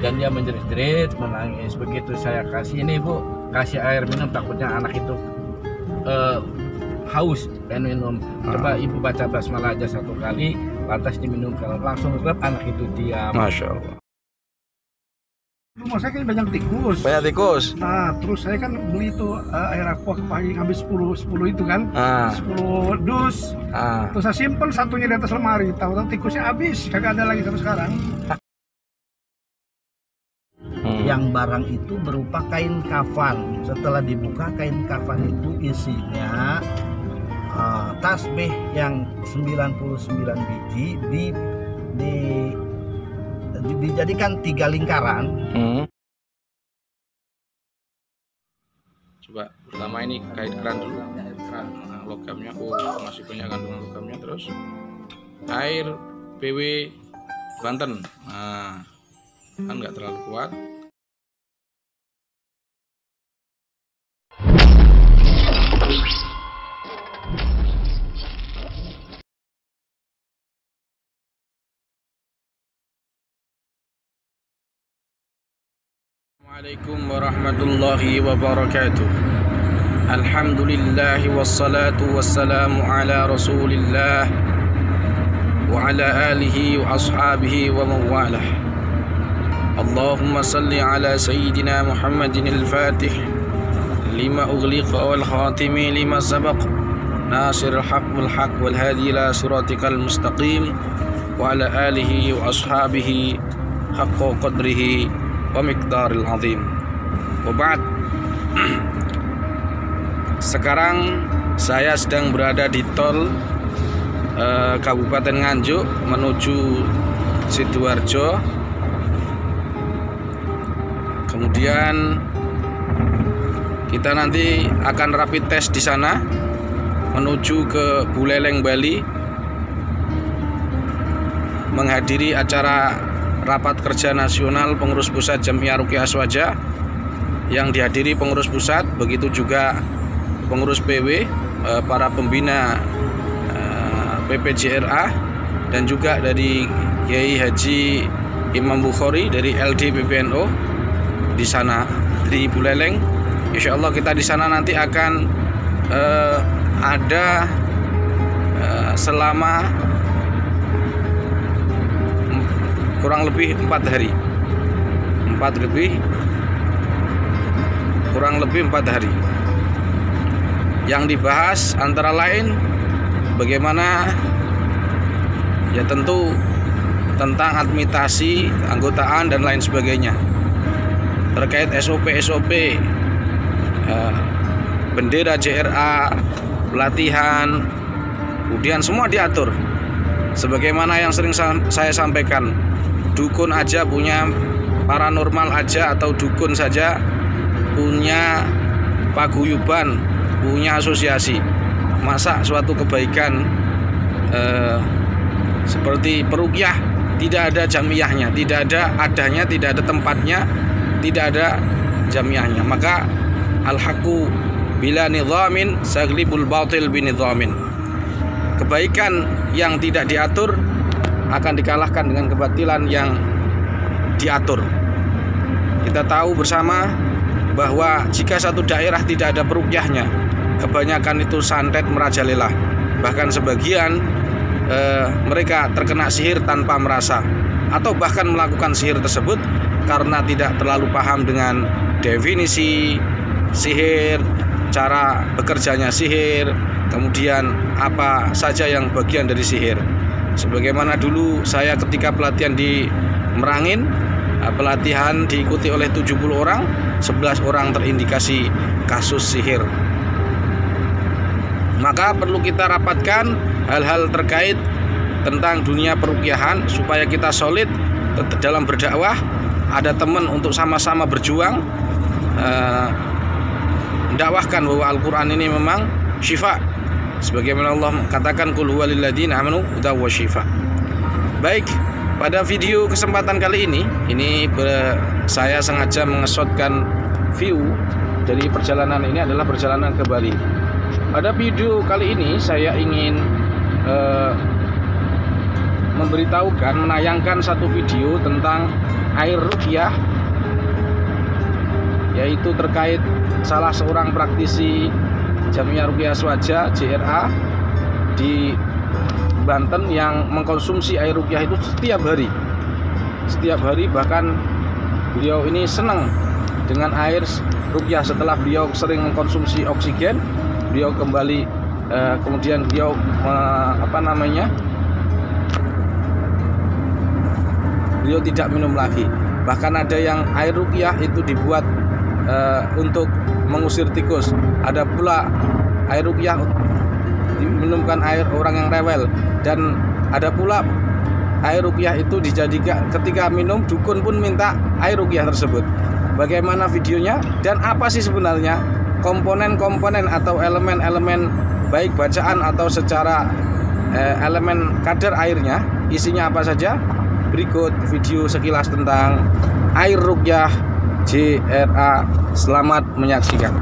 dan dia menjerit-jerit, menangis. Begitu saya kasih, ini Bu, kasih air minum, takutnya anak itu haus dan minum. Coba Ibu baca basmalah aja 1 kali, lantas diminum, langsung anak itu diam. Masya Allah. Rumah saya kan banyak tikus. Banyak tikus. Nah, terus saya kan beli itu air aqua pagi ngambil 10 itu kan. 10 dus. Terus saya simpen satunya di atas lemari. Tahu-tahu tikusnya habis, kagak ada lagi sampai sekarang. Yang barang itu berupa kain kafan. Setelah dibuka kain kafan itu isinya tasbih yang 99 biji dijadikan 3 lingkaran. Coba pertama ini kait keran dulu. Nah, logamnya, masih banyak kandungan logamnya. Terus air PW Banten. Nah, kan nggak terlalu kuat. Assalamualaikum warahmatullahi wabarakatuh. Alhamdulillah wassalatu wassalamu ala rasulillah wa ala alihi wa ashabihi wa mawalah. Allahumma salli ala sayyidina Muhammadin al-fatih lima ughliqa wal khatimi lima sabaq nasir al-haq wal haq wal hadi ila siratikal mustaqim wa ala alihi wa ashabihi haqqa qadrihi wa miqdaril azim. Wa ba'd. Sekarang saya sedang berada di tol Kabupaten Nganjuk menuju Sidoarjo. Kemudian kita nanti akan rapid test di sana menuju ke Buleleng, Bali, menghadiri acara Rapat Kerja Nasional Pengurus Pusat Jamiah Ruqyah Aswaja yang dihadiri pengurus pusat, begitu juga pengurus PW, para pembina PPJRA, dan juga dari Kiai Haji Imam Bukhari dari LD PBNO di sana di Buleleng. Insya Allah kita di sana nanti akan ada selama kurang lebih 4 hari. Kurang lebih 4 hari. Yang dibahas antara lain bagaimana, ya tentu tentang administrasi, anggotaan dan lain sebagainya. Terkait SOP, bendera JRA, pelatihan, kemudian semua diatur. Sebagaimana yang sering saya sampaikan, dukun aja punya, paranormal aja atau dukun saja punya paguyuban, punya asosiasi. Masa suatu kebaikan seperti peruqyah tidak ada jamiahnya, tidak ada adanya, tidak ada tempatnya, tidak ada jamiahnya. Maka al-haqqu bila nidhamin saglibul batil binidhamin. Kebaikan yang tidak diatur akan dikalahkan dengan kebatilan yang diatur. Kita tahu bersama bahwa jika satu daerah tidak ada peruqyahnya, kebanyakan itu santet merajalela. Bahkan sebagian mereka terkena sihir tanpa merasa, atau bahkan melakukan sihir tersebut karena tidak terlalu paham dengan definisi sihir, cara bekerjanya sihir, kemudian apa saja yang bagian dari sihir. Sebagaimana dulu saya ketika pelatihan di Merangin, pelatihan diikuti oleh 70 orang, 11 orang terindikasi kasus sihir. Maka perlu kita rapatkan hal-hal terkait tentang dunia peruqyahan supaya kita solid dalam berdakwah, ada teman untuk sama-sama berjuang, mendakwahkan bahwa Al-Quran ini memang syifa. Sebagaimana Allah katakan, qul huwa lil ladzina amanu hudan wa syifa. Baik, pada video kesempatan kali ini saya sengaja mengesotkan view dari perjalanan ini adalah perjalanan ke Bali. Pada video kali ini saya ingin memberitahukan, menayangkan satu video tentang air ruqyah, yaitu terkait salah seorang praktisi Jamiah Ruqyah Swaja JRA di Banten yang mengkonsumsi air ruqyah itu setiap hari, bahkan beliau ini senang dengan air ruqyah. Setelah beliau sering mengkonsumsi oksigen, beliau kembali kemudian beliau beliau tidak minum lagi. Bahkan ada yang air ruqyah itu dibuat untuk mengusir tikus. Ada pula air ruqyah diminumkan air orang yang rewel, dan ada pula air ruqyah itu dijadikan ketika minum dukun pun minta air ruqyah tersebut. Bagaimana videonya dan apa sih sebenarnya komponen-komponen atau elemen-elemen baik bacaan atau secara elemen kadar airnya, isinya apa saja? Berikut video sekilas tentang air ruqyah JRA. Selamat menyaksikan.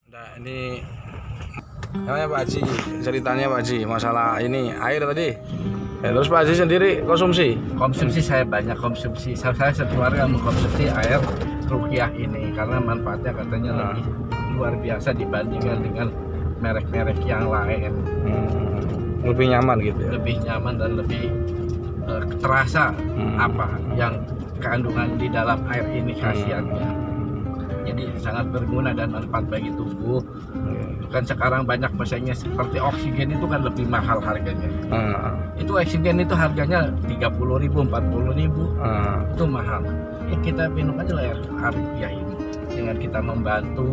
Nah, ini namanya Pak Haji, ceritanya Pak Haji masalah ini air tadi. Terus Pak Haji sendiri konsumsi saya banyak konsumsi. Saya sekeluarga mengkonsumsi air ruqyah ini karena manfaatnya katanya lebih luar biasa dibandingkan dengan merek-merek yang lain. Lebih nyaman gitu ya. Lebih nyaman dan lebih terasa apa yang kandungan di dalam air ini khasiatnya. Jadi sangat berguna dan manfaat bagi tubuh. Kan sekarang banyak pesaingnya seperti oksigen itu kan lebih mahal harganya. Itu oksigen itu harganya 30.000, 40.000. Itu mahal. Ya kita minum aja lah air ruqyah ini. Dengan kita membantu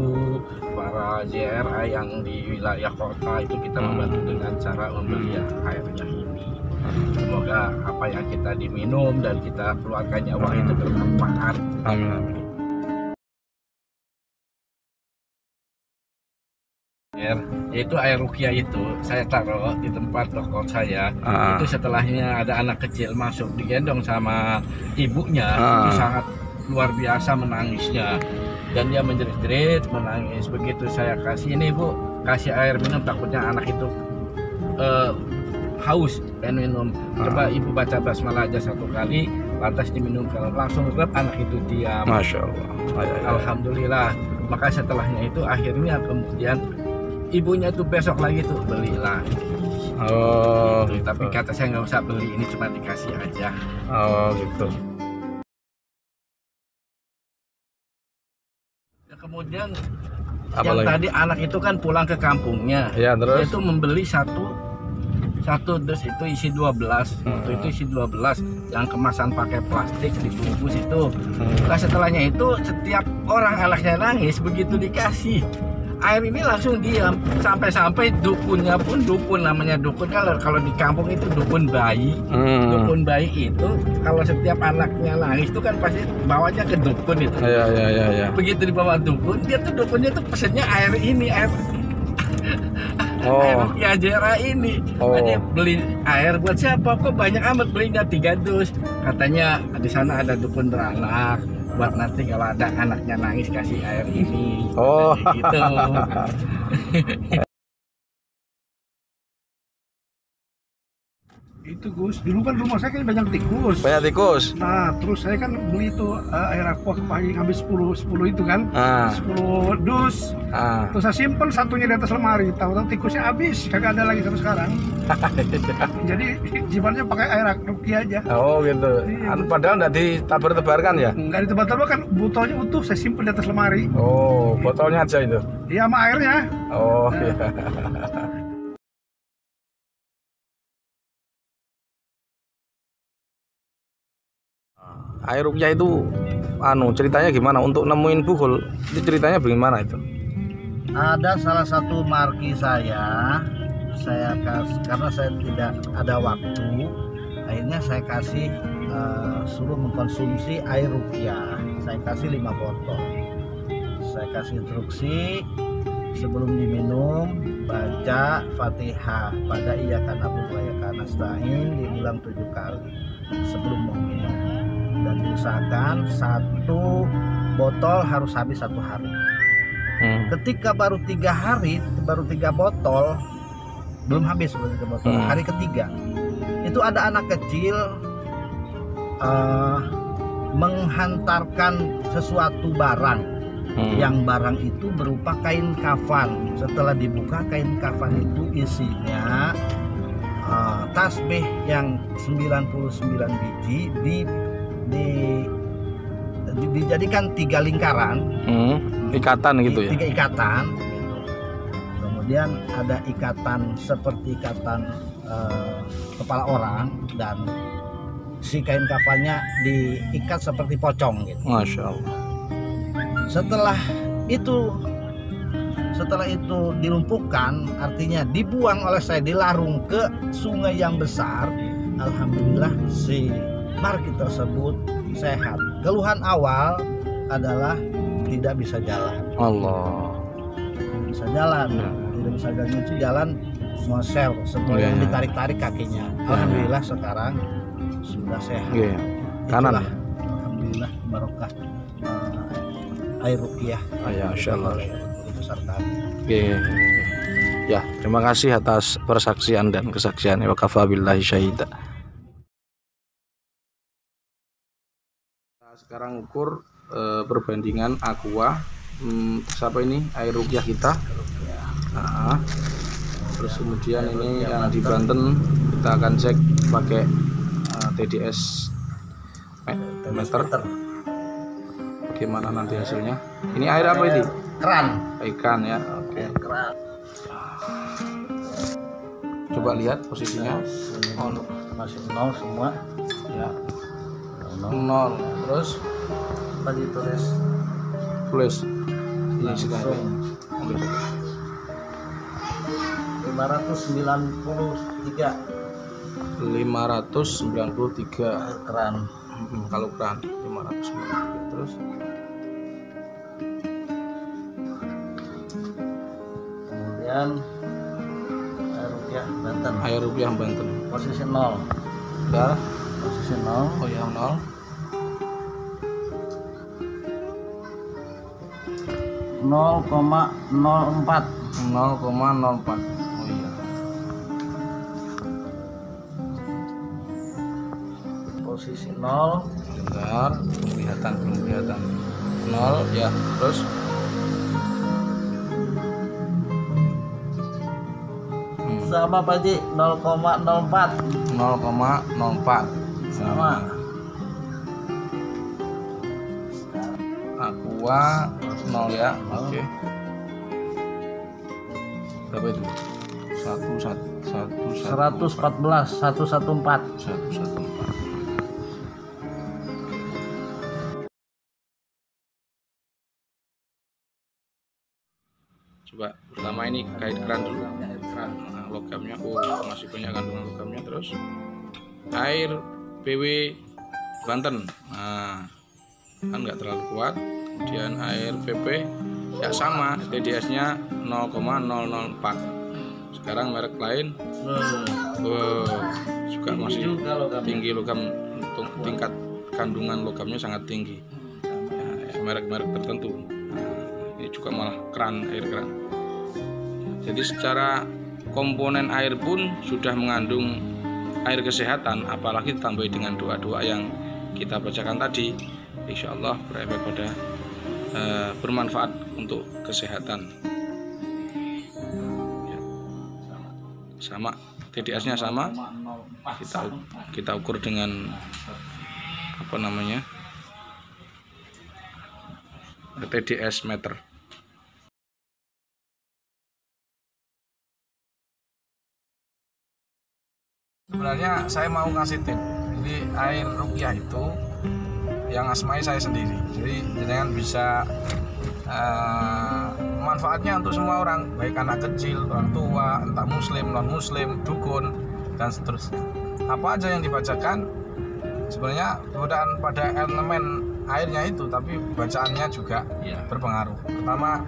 para JRA yang di wilayah kota itu, kita membantu dengan cara membeli airnya ini. Semoga apa yang kita diminum dan kita keluarkan nyawa itu bermanfaat. Amin. Yaitu air ruqyah itu saya taruh di tempat toko saya. Itu setelahnya ada anak kecil masuk digendong sama ibunya. Itu sangat luar biasa menangisnya dan dia menjerit-jerit menangis. Begitu saya kasih, ini Bu, kasih air minum, takutnya anak itu haus dan minum. Coba Ibu baca basmalah aja 1 kali, lantas diminumkan, langsung anak itu diam. Masya Allah. Alhamdulillah. Maka setelahnya itu akhirnya kemudian ibunya tuh besok lagi tuh beli lagi. Gitu. Tapi kata saya nggak usah beli, ini cuma dikasih aja. Gitu. Ya, kemudian Apa yang lagi? tadi anak itu kan pulang ke kampungnya. Ya, terus? Dia itu membeli satu dus itu isi 12. Itu isi 12 yang kemasan pakai plastik dibungkus itu. Nah, setelahnya itu setiap orang anaknya nangis, begitu dikasih air ini langsung diam. Sampai-sampai dukunnya pun, dukun namanya dukun kalau di kampung itu dukun bayi. Dukun bayi itu kalau setiap anaknya nangis itu kan pasti bawanya ke dukun itu. Ya. Begitu dibawa dukun, dia tuh dukunnya tuh pesennya air ini, air ruqyah JRA ini. Makanya beli air buat siapa? Kok banyak amat belinya 3 dus. Katanya di sana ada dukun beranak, buat nanti kalau ada anaknya nangis kasih air ini. Gitu. Itu Gus, dulu kan rumah saya kan banyak tikus. Banyak tikus. Nah, terus saya kan beli itu air aqua pagi ngambil 10 itu kan. 10 dus. Terus saya simpen satunya di atas lemari. Tahu-tahu tikusnya habis, kagak ada lagi sampai sekarang. Jadi jibarnya pakai air ruqyah aja. Gitu. Iya. Padahal nggak ditebar-tebarkan ya? Nggak ditebar-tebar kan, botolnya utuh saya simpen di atas lemari. Botolnya aja itu. Iya, sama airnya. Iya. Air ruqyah itu ceritanya gimana untuk nemuin buhul? Itu ceritanya bagaimana itu? Ada salah satu marki saya karena saya tidak ada waktu, akhirnya saya kasih suruh mengkonsumsi air ruqyah. Saya kasih 5 botol. Saya kasih instruksi sebelum diminum baca Fatihah pada iyyaka na'budu wa iyyaka nasta'in diulang 7 kali sebelum meminum, dan diusahakan 1 botol harus habis 1 hari. Ketika baru 3 hari, baru 3 botol, belum habis baru 3 botol. Hari ketiga itu ada anak kecil menghantarkan sesuatu barang. Yang barang itu berupa kain kafan. Setelah dibuka kain kafan itu isinya tasbih yang 99 biji dijadikan 3 lingkaran, ikatan gitu ya. 3 ikatan gitu. Kemudian ada ikatan seperti ikatan kepala orang, dan si kain kafannya diikat seperti pocong gitu. Masya Allah. Setelah itu dilumpuhkan, artinya dibuang oleh saya, dilarung ke sungai yang besar. Alhamdulillah si marki tersebut sehat. Keluhan awal adalah tidak bisa jalan. Allah. Tidak bisa jalan, tidak bisa jalan, ngosel seperti yang ditarik-tarik kakinya. Alhamdulillah sekarang sudah sehat. Kanan. Alhamdulillah barokah air ruqyah. Ya, insyaallah. Oke. Ya, terima kasih atas persaksian dan kesaksian. Wa kafa billahi syahida. Sekarang ukur perbandingan aqua siapa ini air ruqyah kita. Terus kemudian ini yang di Banten kita akan cek pakai TDS meter. Bagaimana nanti hasilnya? Ini air apa ini? Keran. Ikan ya. Oke. Keran. Coba lihat posisinya. Masih 0 semua. Ya. 0. Terus tadi tulis ini sekarang 593 keran. Kalau keran 593. Terus kemudian air ruqyah Banten posisi 0 ya. Posisi 0. Oh ya, 0. 0,04. 0,04. Oh iya. Posisi 0. Bentar, belum kelihatan. 0 ya, terus sama Pak Ji, 0,04. 0,04 sama. Aqua 0 ya. Oke. Berapa itu? 114. Coba pertama ini kait keran dulu. Logamnya masih banyak kandungan logamnya. Terus air PW Banten, kan nggak terlalu kuat. Kemudian air PP ya sama, TDS nya 0,004. Sekarang merek lain juga masih tinggi logam, tingkat kandungan logamnya sangat tinggi ya, merek-merek tertentu. Ini juga malah air keran. Jadi secara komponen air pun sudah mengandung air kesehatan, apalagi ditambah dengan doa-doa yang kita bacakan tadi, insya Allah berefek pada bermanfaat untuk kesehatan. Ya. Sama, TDS-nya sama. Kita ukur dengan apa namanya, TDS meter. Sebenarnya saya mau ngasih tip. Jadi air ruqyah itu yang asmai saya sendiri. Jadi jangan bisa manfaatnya untuk semua orang, baik anak kecil, orang tua, entah muslim, non muslim, dukun dan seterusnya. Apa aja yang dibacakan sebenarnya bukan pada elemen airnya itu, tapi bacaannya juga berpengaruh. Pertama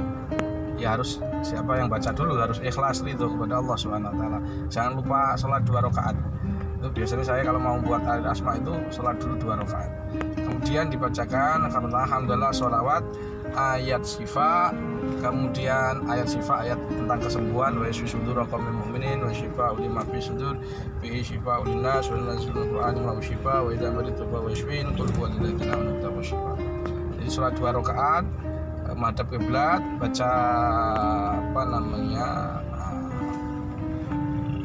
ya harus siapa yang baca dulu harus ikhlas ridho kepada Allah SWT. Jangan lupa sholat 2 rakaat. Itu biasanya saya kalau mau buat air asma itu sholat dulu 2 rakaat. Kemudian dibacakan alhamdulillah, sholawat, ayat syifa, kemudian ayat syifa, ayat tentang kesembuhan, wa yashfi sudura qaumil mu'minin wa syifa'u lima fi sudur fihi syifa'u linnas wa nazzalul qur'ana wa syifa wa idza maritu fa yashfin qul huwa lil ladzina amanu syifa. Jadi sholat 2 rakaat, madhab kiblat, baca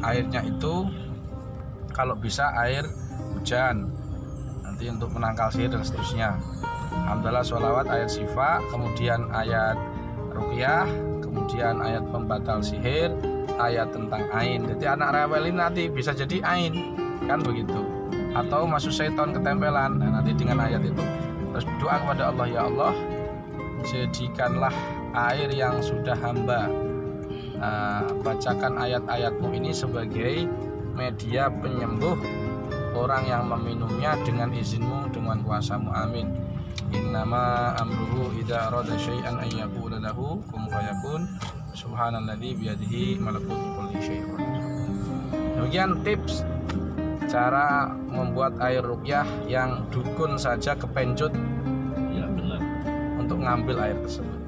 airnya itu kalau bisa air hujan nanti untuk menangkal sihir dan seterusnya. Alhamdulillah, sholawat, ayat syifa, kemudian ayat ruqyah, kemudian ayat pembatal sihir, ayat tentang ain. Jadi anak rewel ini nanti bisa jadi ain, kan begitu, atau masuk syaitan ketempelan. Nah, nanti dengan ayat itu terus doa kepada Allah, ya Allah, jadikanlah air yang sudah hamba bacakan ayat-ayatmu ini sebagai media penyembuh orang yang meminumnya dengan izinmu, dengan kuasamu, amin. Innama amruhu idza arada syai'an an yaqula lahu kun fayakun. Subhanalladzi biyadihi malakutu kulli syai'in. Demikian tips cara membuat air ruqyah yang dukun saja kepencut, ya benar, untuk ngambil air tersebut.